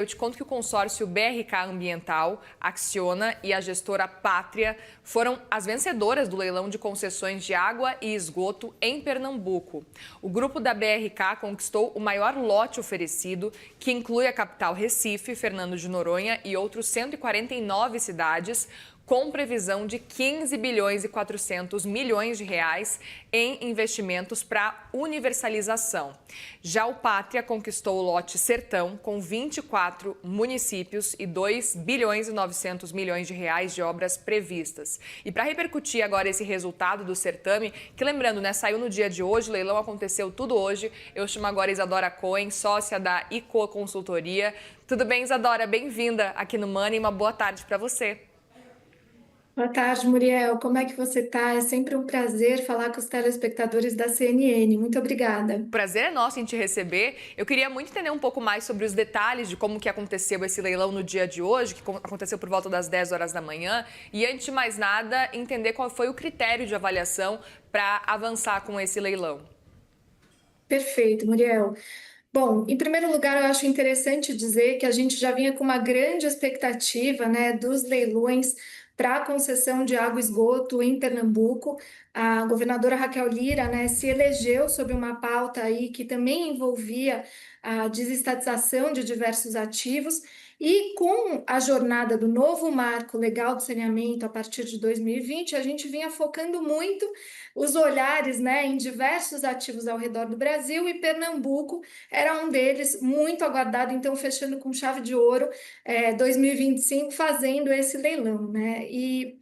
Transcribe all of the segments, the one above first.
Eu te conto que o consórcio BRK Ambiental, Acciona e a gestora Pátria foram as vencedoras do leilão de concessões de água e esgoto em Pernambuco. O grupo da BRK conquistou o maior lote oferecido, que inclui a capital Recife, Fernando de Noronha e outros 149 cidades, com previsão de 15 bilhões e 400 milhões de reais em investimentos para universalização. Já o Pátria conquistou o lote Sertão, com 24 municípios e 2 bilhões e 900 milhões de reais de obras previstas. E para repercutir agora esse resultado do certame, que lembrando, né, saiu no dia de hoje, o leilão aconteceu tudo hoje, eu chamo agora Isadora Cohen, sócia da ICO Consultoria. Tudo bem, Isadora? Bem-vinda aqui no Money e uma boa tarde para você. Boa tarde, Muriel. Como é que você está? É sempre um prazer falar com os telespectadores da CNN. Muito obrigada. Prazer é nosso em te receber. Eu queria muito entender um pouco mais sobre os detalhes de como que aconteceu esse leilão no dia de hoje, que aconteceu por volta das 10 horas da manhã. E antes de mais nada, entender qual foi o critério de avaliação para avançar com esse leilão. Perfeito, Muriel. Bom, em primeiro lugar, eu acho interessante dizer que a gente já vinha com uma grande expectativa, né, dos leilões para a concessão de água e esgoto em Pernambuco. A governadora Raquel Lira, né, se elegeu sob uma pauta aí que também envolvia a desestatização de diversos ativos. E com a jornada do novo marco legal do saneamento a partir de 2020, a gente vinha focando muito os olhares, né, em diversos ativos ao redor do Brasil, e Pernambuco era um deles, muito aguardado, então fechando com chave de ouro 2025, fazendo esse leilão, né? E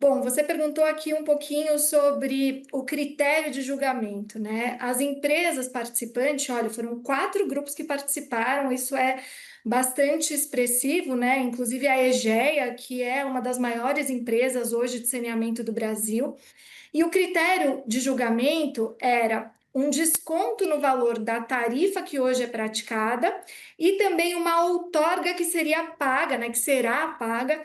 bom, você perguntou aqui um pouquinho sobre o critério de julgamento, né? As empresas participantes, olha, foram 4 grupos que participaram, isso é bastante expressivo, né? Inclusive a EGEA, que é uma das maiores empresas hoje de saneamento do Brasil. E o critério de julgamento era um desconto no valor da tarifa que hoje é praticada e também uma outorga que seria paga, né, que será paga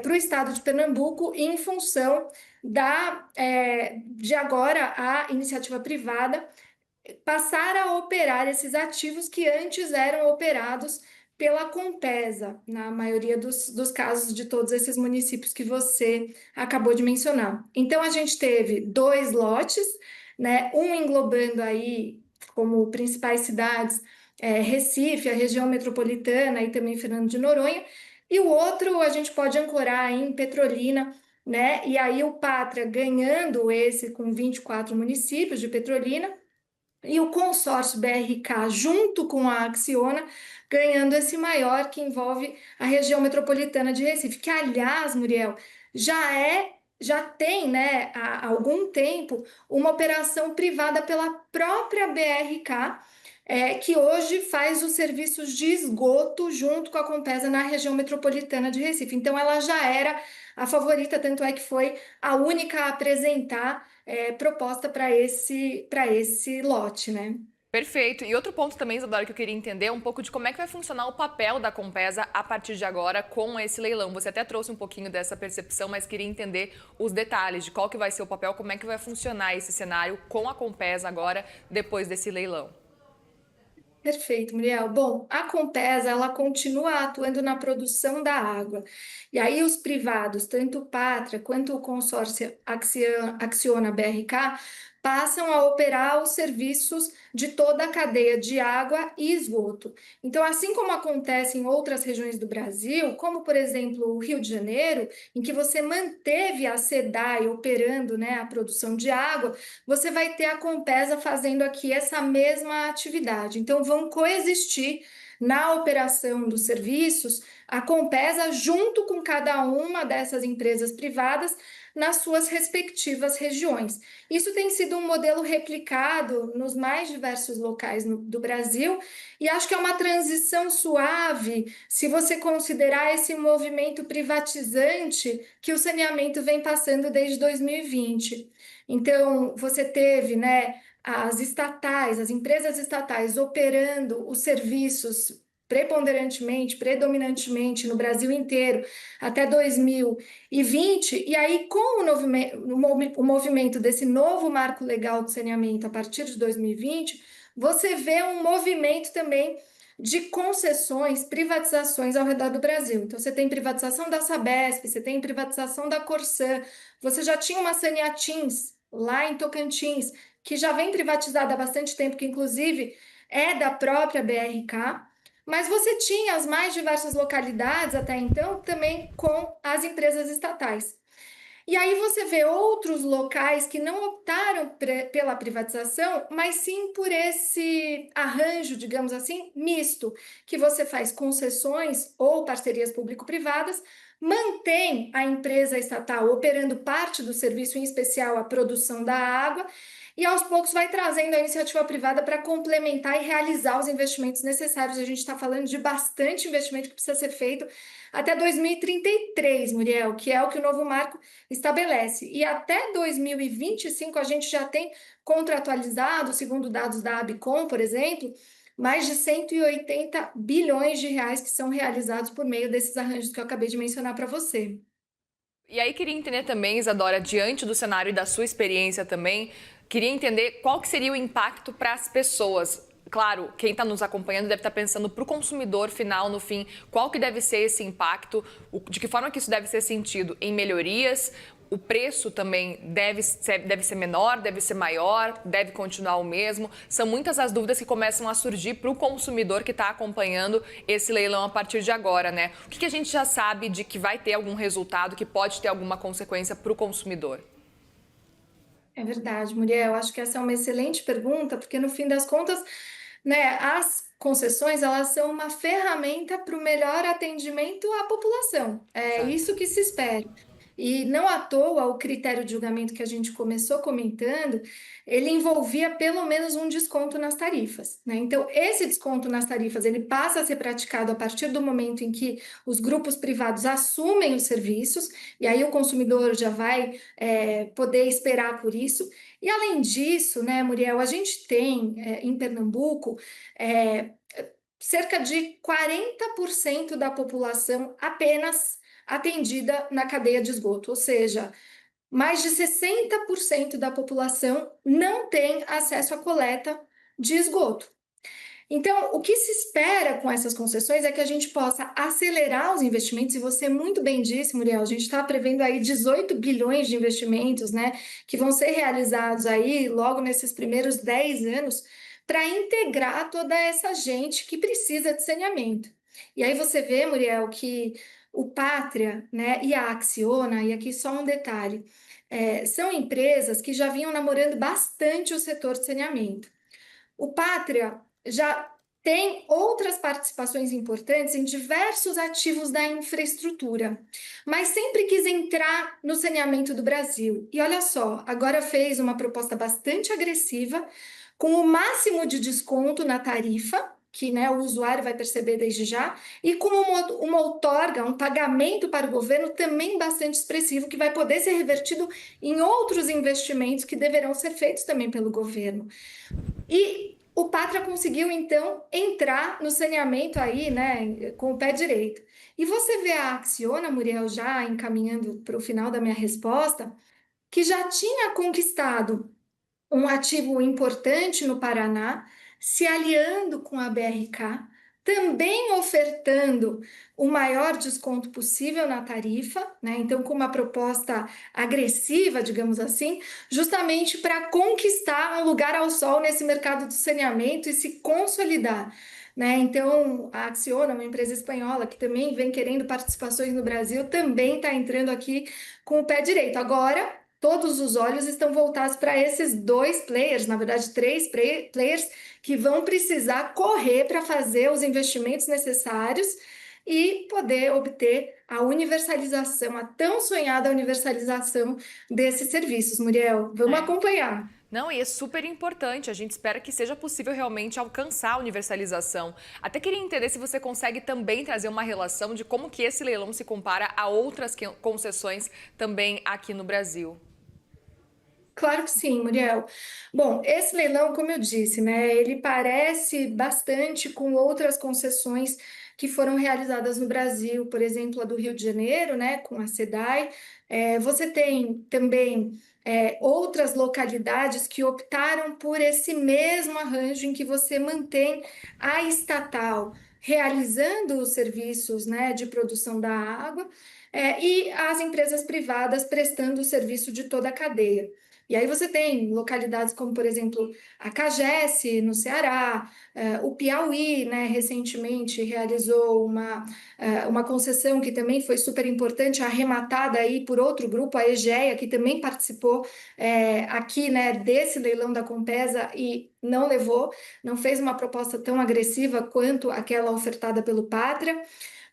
para o Estado de Pernambuco em função de agora a iniciativa privada passar a operar esses ativos que antes eram operados pela Compesa, na maioria dos casos de todos esses municípios que você acabou de mencionar. Então, a gente teve 2 lotes, né, um englobando aí como principais cidades Recife, a região metropolitana e também Fernando de Noronha, e o outro a gente pode ancorar em Petrolina, né, e aí o Pátria ganhando esse com 24 municípios de Petrolina, e o consórcio BRK, junto com a Acciona, ganhando esse maior que envolve a região metropolitana de Recife, que, aliás, Muriel, já tem, né, há algum tempo, uma operação privada pela própria BRK, que hoje faz os serviços de esgoto junto com a Compesa na região metropolitana de Recife. Então, ela já era a favorita, tanto é que foi a única a apresentar proposta para esse lote, né? Perfeito. E outro ponto também, Isadora, que eu queria entender é um pouco de como é que vai funcionar o papel da Compesa a partir de agora com esse leilão. Você até trouxe um pouquinho dessa percepção, mas queria entender os detalhes de qual que vai ser o papel, como é que vai funcionar esse cenário com a Compesa agora, depois desse leilão. Perfeito, Muriel. Bom, a Compesa, ela continua atuando na produção da água. E aí os privados, tanto o Pátria quanto o consórcio Acciona BRK, passam a operar os serviços de toda a cadeia de água e esgoto. Então, assim como acontece em outras regiões do Brasil, como por exemplo o Rio de Janeiro, em que você manteve a SEDAI operando, né, a produção de água, você vai ter a Compesa fazendo aqui essa mesma atividade. Então, vão coexistir na operação dos serviços a Compesa junto com cada uma dessas empresas privadas nas suas respectivas regiões. Isso tem sido um modelo replicado nos mais diversos locais do Brasil, e acho que é uma transição suave se você considerar esse movimento privatizante que o saneamento vem passando desde 2020. Então, você teve, né, as estatais, as empresas estatais operando os serviços predominantemente no Brasil inteiro até 2020, e aí com o movimento desse novo marco legal de saneamento a partir de 2020, você vê um movimento também de concessões, privatizações ao redor do Brasil. Então, você tem privatização da Sabesp, você tem privatização da Corsã, você já tinha uma Saniatins lá em Tocantins, que já vem privatizada há bastante tempo, que inclusive é da própria BRK, mas você tinha as mais diversas localidades até então também com as empresas estatais. E aí você vê outros locais que não optaram pela privatização, mas sim por esse arranjo, digamos assim, misto, que você faz concessões ou parcerias público-privadas, mantém a empresa estatal operando parte do serviço, em especial a produção da água, e aos poucos vai trazendo a iniciativa privada para complementar e realizar os investimentos necessários. A gente está falando de bastante investimento que precisa ser feito até 2033, Muriel, que é o que o novo marco estabelece. E até 2025 a gente já tem contratualizado, segundo dados da Abicom, por exemplo, mais de 180 bilhões de reais que são realizados por meio desses arranjos que eu acabei de mencionar para você. E aí queria entender também, Isadora, diante do cenário e da sua experiência também, queria entender qual que seria o impacto para as pessoas. Claro, quem está nos acompanhando deve estar pensando para o consumidor final, no fim, qual que deve ser esse impacto, de que forma que isso deve ser sentido em melhorias, o preço também deve ser menor, deve ser maior, deve continuar o mesmo. São muitas as dúvidas que começam a surgir para o consumidor que está acompanhando esse leilão a partir de agora, né? O que a gente já sabe de que vai ter algum resultado, que pode ter alguma consequência para o consumidor? É verdade, Muriel. Acho que essa é uma excelente pergunta, porque no fim das contas, né, as concessões elas são uma ferramenta para o melhor atendimento à população. É Certo. isso que se espera. E não à toa o critério de julgamento que a gente começou comentando, ele envolvia pelo menos um desconto nas tarifas, né? Então, esse desconto nas tarifas, ele passa a ser praticado a partir do momento em que os grupos privados assumem os serviços, e aí o consumidor já vai poder esperar por isso. E além disso, né, Muriel, a gente tem em Pernambuco é, cerca de 40% da população apenas atendida na cadeia de esgoto, ou seja, mais de 60% da população não tem acesso à coleta de esgoto. Então, o que se espera com essas concessões é que a gente possa acelerar os investimentos, e você muito bem disse, Muriel, a gente está prevendo aí 18 bilhões de investimentos, né, que vão ser realizados aí logo nesses primeiros 10 anos, para integrar toda essa gente que precisa de saneamento. E aí você vê, Muriel, que o Pátria, né, e a Acciona, e aqui só um detalhe, são empresas que já vinham namorando bastante o setor de saneamento. O Pátria já tem outras participações importantes em diversos ativos da infraestrutura, mas sempre quis entrar no saneamento do Brasil. E olha só, agora fez uma proposta bastante agressiva, com o máximo de desconto na tarifa, que né, o usuário vai perceber desde já, e com uma outorga, um pagamento para o governo também bastante expressivo, que vai poder ser revertido em outros investimentos que deverão ser feitos também pelo governo. E o Pátria conseguiu, então, entrar no saneamento aí, né, com o pé direito. E você vê a Acciona, Muriel, já encaminhando para o final da minha resposta, que já tinha conquistado um ativo importante no Paraná, se aliando com a BRK, também ofertando o maior desconto possível na tarifa, né? Então, com uma proposta agressiva, digamos assim, justamente para conquistar um lugar ao sol nesse mercado do saneamento e se consolidar. Né? Então, a Acciona, uma empresa espanhola que também vem querendo participações no Brasil, também está entrando aqui com o pé direito. Agora, todos os olhos estão voltados para esses dois players, na verdade, três players, que vão precisar correr para fazer os investimentos necessários e poder obter a universalização, a tão sonhada universalização desses serviços. Muriel, vamos É. acompanhar. Não, e é super importante. A gente espera que seja possível realmente alcançar a universalização. Até queria entender se você consegue também trazer uma relação de como que esse leilão se compara a outras concessões também aqui no Brasil. Claro que sim, Muriel. Bom, esse leilão, como eu disse, né, ele parece bastante com outras concessões que foram realizadas no Brasil, por exemplo, a do Rio de Janeiro, né, com a SEDAI. Você tem também outras localidades que optaram por esse mesmo arranjo em que você mantém a estatal realizando os serviços, né, de produção da água, e as empresas privadas prestando o serviço de toda a cadeia. E aí você tem localidades como, por exemplo, a Cagés, no Ceará, o Piauí, né, recentemente realizou uma concessão que também foi super importante, arrematada aí por outro grupo, a Egea, que também participou aqui, né, desse leilão da Compesa e não levou, não fez uma proposta tão agressiva quanto aquela ofertada pelo Pátria.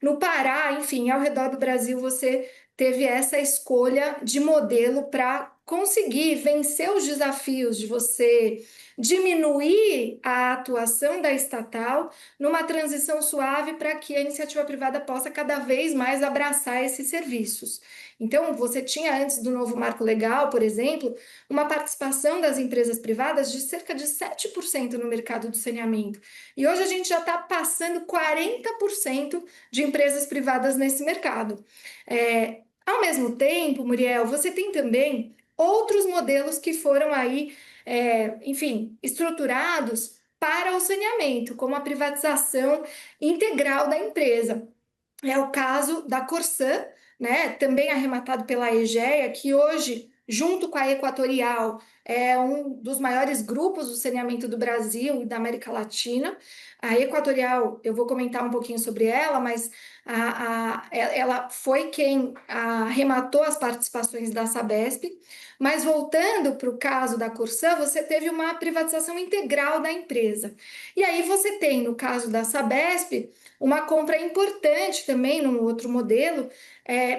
No Pará, enfim, ao redor do Brasil, você teve essa escolha de modelo para conseguir vencer os desafios de você diminuir a atuação da estatal numa transição suave para que a iniciativa privada possa cada vez mais abraçar esses serviços. Então, você tinha antes do novo marco legal, por exemplo, uma participação das empresas privadas de cerca de 7% no mercado do saneamento. E hoje a gente já está passando 40% de empresas privadas nesse mercado. Ao mesmo tempo, Muriel, você tem também outros modelos que foram aí, enfim, estruturados para o saneamento, como a privatização integral da empresa. É o caso da Corsã, né, também arrematado pela Egea, que hoje, junto com a Equatorial, é um dos maiores grupos do saneamento do Brasil e da América Latina. A Equatorial, eu vou comentar um pouquinho sobre ela, mas ela foi quem arrematou as participações da Sabesp. Mas voltando para o caso da Corsã, você teve uma privatização integral da empresa. E aí você tem, no caso da Sabesp, uma compra importante também, num outro modelo,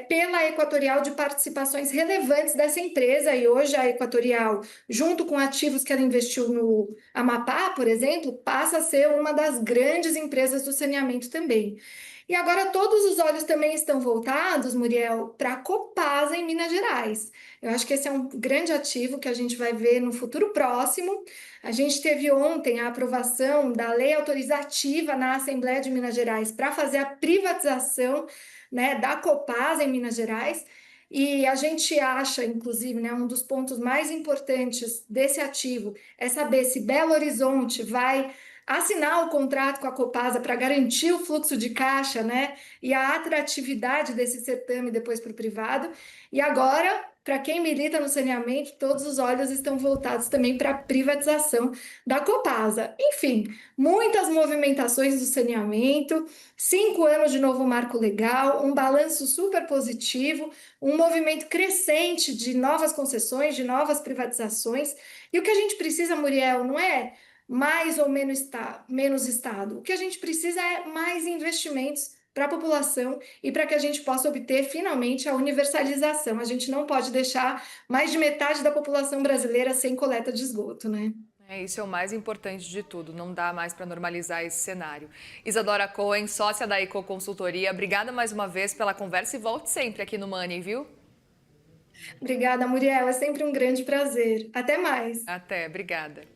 pela Equatorial de participações relevantes dessa empresa. E hoje a Equatorial, junto com ativos que ela investiu no Amapá, por exemplo, passa a ser uma das grandes empresas do saneamento também. E agora todos os olhos também estão voltados, Muriel, para a Copasa em Minas Gerais. Eu acho que esse é um grande ativo que a gente vai ver no futuro próximo. A gente teve ontem a aprovação da lei autorizativa na Assembleia de Minas Gerais para fazer a privatização, né, da Copasa em Minas Gerais. E a gente acha, inclusive, né, um dos pontos mais importantes desse ativo é saber se Belo Horizonte vai assinar o contrato com a Copasa para garantir o fluxo de caixa, né, e a atratividade desse certame depois para o privado. E agora, para quem milita no saneamento, todos os olhos estão voltados também para a privatização da Copasa. Enfim, muitas movimentações do saneamento, 5 anos de novo marco legal, um balanço super positivo, um movimento crescente de novas concessões, de novas privatizações. E o que a gente precisa, Muriel, não é mais ou menos Estado. O que a gente precisa é mais investimentos para a população e para que a gente possa obter finalmente a universalização. A gente não pode deixar mais de metade da população brasileira sem coleta de esgoto, né? Isso é o mais importante de tudo, não dá mais para normalizar esse cenário. Isadora Cohen, sócia da Eco Consultoria, obrigada mais uma vez pela conversa e volte sempre aqui no Money, viu? Obrigada, Muriel. É sempre um grande prazer. Até mais. Até, obrigada.